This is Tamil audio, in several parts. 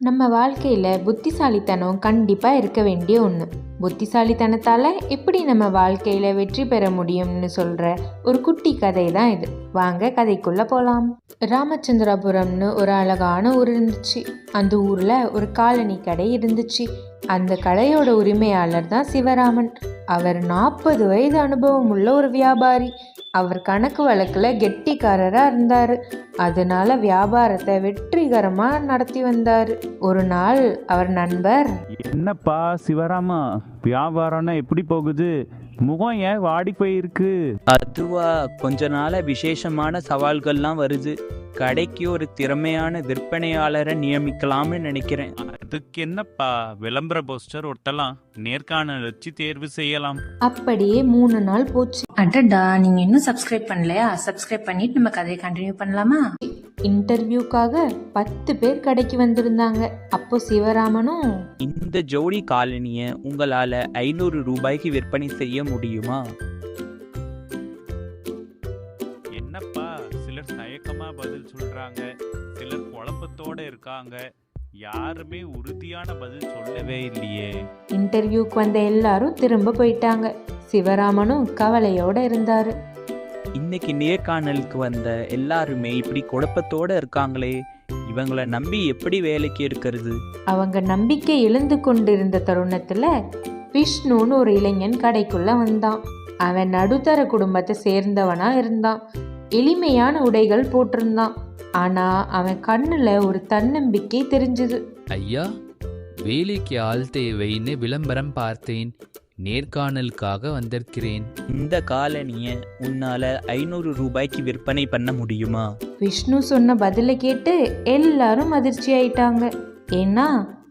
நம்ம வாழ்க்கையில் புத்திசாலித்தனம் கண்டிப்பாக இருக்க வேண்டிய ஒன்று. புத்திசாலித்தனத்தால் எப்படி நம்ம வாழ்க்கையில் வெற்றி பெற முடியும்னு சொல்கிற ஒரு குட்டி கதை தான் இது. வாங்க கதைக்குள்ளே போகலாம். ராமச்சந்திராபுரம்னு ஒரு அழகான ஊர் இருந்துச்சு. அந்த ஊரில் ஒரு காலனி கடை இருந்துச்சு. அந்த கடையோட உரிமையாளர் தான் சிவராமன். அவர் 40 வயது அனுபவம் உள்ள ஒரு வியாபாரி. அவர் கணக்கு வழக்கில் கெட்டிக்காரராக இருந்தார். அதனால வியாபாரத்தை வெற்றிகரமாக நடத்தி வந்தார். ஒரு நாள் அவர் நண்பர், என்னப்பா சிவராமா, வியாபாரம்னா எப்படி போகுது? முகம் ஏன் வாடி போயிருக்கு? அதுவா, கொஞ்ச நாள விசேஷமான சவால்கள்லாம் வருது. கடைக்கு ஒரு திறமையான விற்பனையாளரை நியமிக்கலாம்னு நினைக்கிறேன். அதுக்கு என்னப்பா, விளம்பர போஸ்டர் ஒட்டலாம், நேர்காணல் வச்சு தேர்வு செய்யலாம். அப்படியே 3 நாள் போச்சு. அடடா, நீங்க இன்னும் சப்ஸ்கிரைப் பண்ணலையா? சப்ஸ்கிரைப் பண்ணிட்டு நம்ம கதையை கண்டினியூ பண்ணலாமா? இன்டர்வியூக்காக 10 பேர் கடைக்கு வந்திருந்தாங்க. அப்போ சிவராமனும், இந்த ஜோடி காலனியை உங்களால 500 ரூபாய்க்கு விற்பனை செய்ய முடியுமா? என்னப்பா, சிலர் தயக்கமா பதில் சொல்றாங்க, சிலர் குழப்பத்தோட இருக்காங்க, யாருமே உறுதியான பதில் சொல்லவே இல்லையே. இன்டர்வியூக்கு வந்த எல்லாரும் திரும்ப போயிட்டாங்க. சிவராமனும் கவலையோட இருந்தாரு. இன்னைக்கு நேர்காணலுக்கு வந்த எல்லாருமே இப்படி குழப்பத்தோட இருக்காங்களே, இவங்களை நம்பி எப்படி வேலைக்கு இருக்கிறது? அவங்க நம்பிக்கை இழந்து கொண்டிருந்த தருணத்துல விஷ்ணுன்னு ஒரு இளைஞன் கடைக்குள்ள வந்தான். அவன் நடுத்தர குடும்பத்தை சேர்ந்தவனா இருந்தான். எளிமையான உடைகள் போட்டிருந்தான். ஆனா அவன் கண்ணுல ஒரு தன்னம்பிக்கை தெரிஞ்சது. ஐயா, வேலைக்கு ஆள் தேவைன்னு விளம்பரம் பார்த்தேன். நேர்காணலுக்காக வந்திருக்கிறேன். இந்த காலனியை உன்னால 500 ரூபாய்க்கு விற்பனை பண்ண முடியுமா? விஷ்ணு சொன்ன பதிலை கேட்டு எல்லாரும் அதிர்ச்சி ஆயிட்டாங்க. ஏன்னா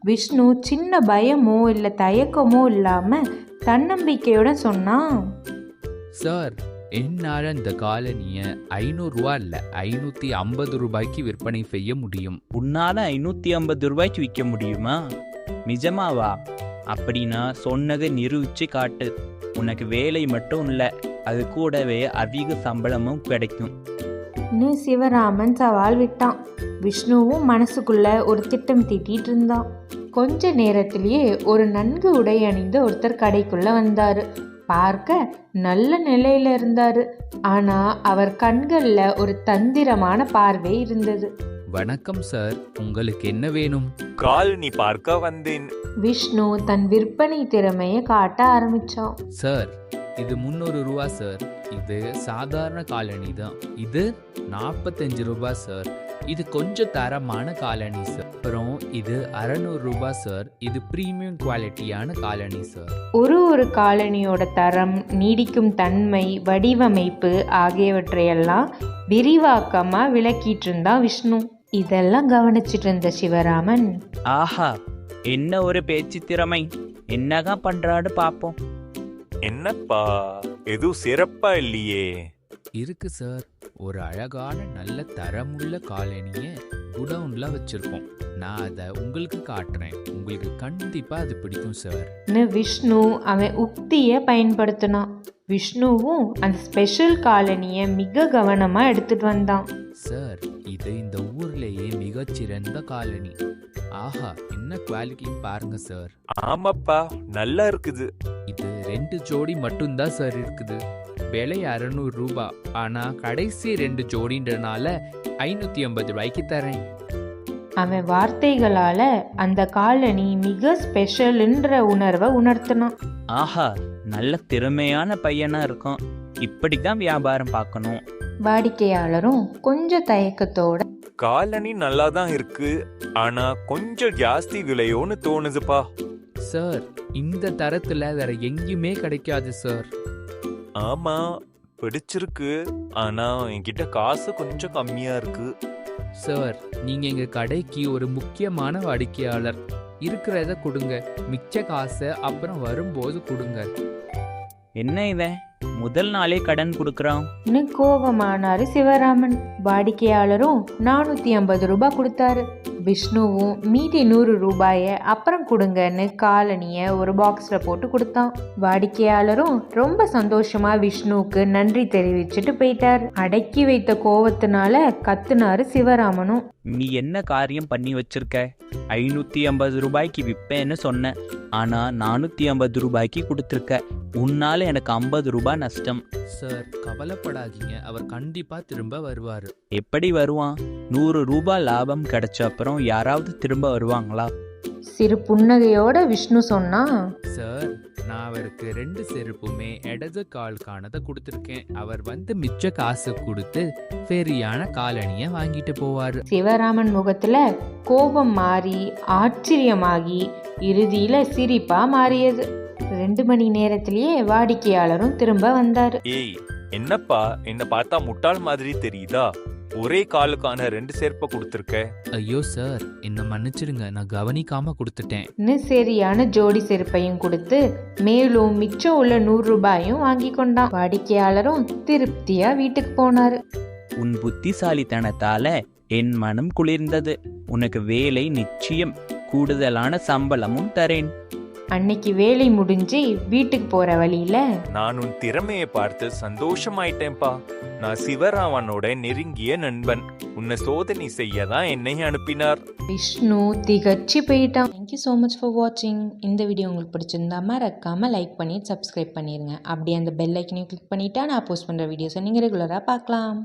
விஷ்ணு சின்ன பயமோ இல்லை தயக்கமோ இல்லாம தன்னம்பிக்கையோட சொன்னான், சார், என்னால் இந்த காலனியை 500 ரூபா இல்லை 550 ரூபாய்க்கு விற்பனை செய்ய முடியும். உன்னால 550 ரூபாய்க்கு விற்க முடியுமா? நிஜமாவா? அப்படின்னா சொன்னதை நிரூபிச்சு காட்டு. உனக்கு வேலை மட்டும் இல்லை, அது கூடவே அதிக சம்பளமும் கிடைக்கும். சிவராமன் சவால் விட்டான். விஷ்ணுவும் மனசுக்குள்ள ஒரு திட்டம் தீட்டிட்டு இருந்தான். கொஞ்ச நேரத்திலேயே ஒரு நன்கு உடை அணிந்த ஒருத்தர் கடைக்குள்ள வந்தாரு. பார்க்க நல்ல நிலையில இருந்தாரு. ஆனா அவர் கண்கள்ல ஒரு தந்திரமான பார்வை இருந்தது. வணக்கம் சார், உங்களுக்கு என்ன வேணும்? காலனி பார்க்க வந்தேன். விஷ்ணு தன் விற்பனை திறமையை காட்ட ஆரம்பிச்சான். சார், இது 300 ரூபா சார். இது சாதாரண காலனி தான். இது 45 ரூபா சார். இது கொஞ்சம் தரமான காலனி சார். அப்புறம் இது 600 ரூபா சார். இது பிரீமியம் குவாலிட்டியான காலனி சார். ஒரு காலனியோட தரம், நீடிக்கும் தன்மை, வடிவமைப்பு ஆகியவற்றையெல்லாம் விரிவாக்கமா விளக்கிட்டு இருந்தான் விஷ்ணு. இதெல்லாம் கவனிச்சிட்டு இருந்த சிவராமன், ஆஹா, என்ன ஒரு பேச்சு திறமை! என்னதான் பண்றான்னு பாப்போம். என்னப்பா, எதுவும் சிறப்பா இல்லையே? இருக்கு சார். ஒரு அழகான நல்ல தரமுள்ள காலனியை குடவுன்ல வச்சிருக்கோம். நான் அதை உங்களுக்கு காட்டுறேன். உங்களுக்கு கண்டிப்பா அது பிடிக்கும் சார். விஷ்ணு அவன் உக்தியை பயன்படுத்தினான். விஷ்ணுவும் அந்த ஸ்பெஷல் காலனியை மிக கவனமா எடுத்துட்டு வந்தான். சார், இது இந்த ஊர்லேயே மிகச்சிறந்த காலனி. ஆஹா, என்ன குவாலிட்டின்னு பாருங்க சார். ஆமாப்பா, நல்லா இருக்குது. இது 2 ஜோடி மட்டும்தான் சார் இருக்குது. விலை 600 ரூபா. ஆனா கடைசி 2 ஜோடின்றனால 550 ரூபாய்க்கு தரேன். அவன் வார்த்தைகளால அந்த காலனி மிக ஸ்பெஷல்ன்ற உணர்வை உணர்த்தினான். ஆஹா, நல்ல திறமையான பையனா இருக்கும். இப்படிதான் வியாபாரம் பார்க்கணும். வாடிக்கையாளரும் கொஞ்சம் தயக்கத்தோட, காலனி நல்லா தான் இருக்கு, ஆனா கொஞ்சம் ஜாஸ்தி விலையோன்னு தோணுதுப்பா. சார், இந்த தரத்துல வேற எங்கேயுமே கிடைக்காது சார். ஆமா, பிடிச்சிருக்கு, ஆனா என்கிட்ட காசு கொஞ்சம் கம்மியா இருக்கு. சார், நீங்க எங்க கடைக்கு ஒரு முக்கியமான வாடிக்கையாளர். இருக்கிறத கொடுங்க, மிச்ச காசை அப்புறம் வரும்போது கொடுங்க. என்ன இவன் முதல் நாளே கடன் கொடுக்கறான்? கோபமானாரு சிவராமன். வாடிக்கையாளரும் 450 ரூபாய் கொடுத்தாரு. விஷ்ணுவும் மீதி 100 ரூபாயை அப்புறம் கொடுங்கன்னு காலனியை ஒரு பாக்ஸில் போட்டு கொடுத்தான். வாடிக்கையாளரும் ரொம்ப சந்தோஷமா விஷ்ணுவுக்கு நன்றி தெரிவிச்சுட்டு போயிட்டார். அடக்கி வைத்த கோவத்தினால கத்துனாரு சிவராமனும். நீ என்ன காரியம் பண்ணி வச்சிருக்க? 550 ரூபாய்க்கு விற்பேன்னு சொன்னேன், ஆனா 450 ரூபாய்க்கு கொடுத்துருக்க. உன்னால எனக்கு 50 ரூபாய் நஷ்டம். சார் கவலைப்படாதீங்க, அவர் கண்டிப்பா திரும்ப வருவாரு. எப்படி வருவான்? 100 ரூபாய் லாபம் கிடைச்ச அப்புறம் யாராவது திரும்ப வருவாங்களா? சிறு புன்னகையோட விஷ்ணு சொன்னா, சார் நான் அவருக்கு 2 செருப்புமே இடது கால்கானதை கொடுத்துருக்கேன். அவர் வந்து மிச்ச காசு கொடுத்து ஃபெரியான காலணியை வாங்கிட்டு போவாரு. சிவராமன் முகத்துல கோபம் மாறி ஆச்சரியமாகி இறுதியில சிரிப்பா மாறியது. 2 மணி நேரத்திலேயே வாடிக்கையாளரும் திரும்ப வந்தாரு. ஏய், என்னப்பா என்ன பார்த்தா முட்டாள் மாதிரி தெரியுதா? ஒரே காலுக்கான 2 செருப்பை கொடுத்துருக்க. ஐயோ சார், என்ன மன்னிச்சிடுங்க, நான் கவனிக்காம கொடுத்துட்டேன். சரியான ஜோடி செருப்பையும் கொடுத்து மேலும் மிச்சம் உள்ள 100 ரூபாயும் வாங்கி கொண்டான். வாடிக்கையாளரும் திருப்தியா வீட்டுக்கு போனாரு. உன் புத்திசாலித்தனத்தால என் மனம் குளிர்ந்தது. உனக்கு வேலை நிச்சயம், கூடுதலான சம்பளமும் தரேன். அன்னைக்கு வேலை முடிஞ்சு வீட்டுக்கு போற வழியில, நான் உன் திறமையை பார்த்து சந்தோஷமாயிட்டேன்பா. நான் சிவராமனோட நெருங்கிய நண்பன். உன்னை சோதனை செய்ய தான் என்னை அனுப்பினார். விஷ்ணு திகச்சு போயிட்டான். தேங்க்யூ ஸோ மச் ஃபார் வாட்சிங். இந்த வீடியோ உங்களுக்கு பிடிச்சிருந்தா மறக்காம லைக் பண்ணிட்டு சப்ஸ்கிரைப் பண்ணிருங்க. அப்படியே அந்த பெல் ஐக்கனையும் கிளிக் பண்ணிட்டா நான் போஸ்ட் பண்ற வீடியோஸை நீங்க ரெகுலரா பார்க்கலாம்.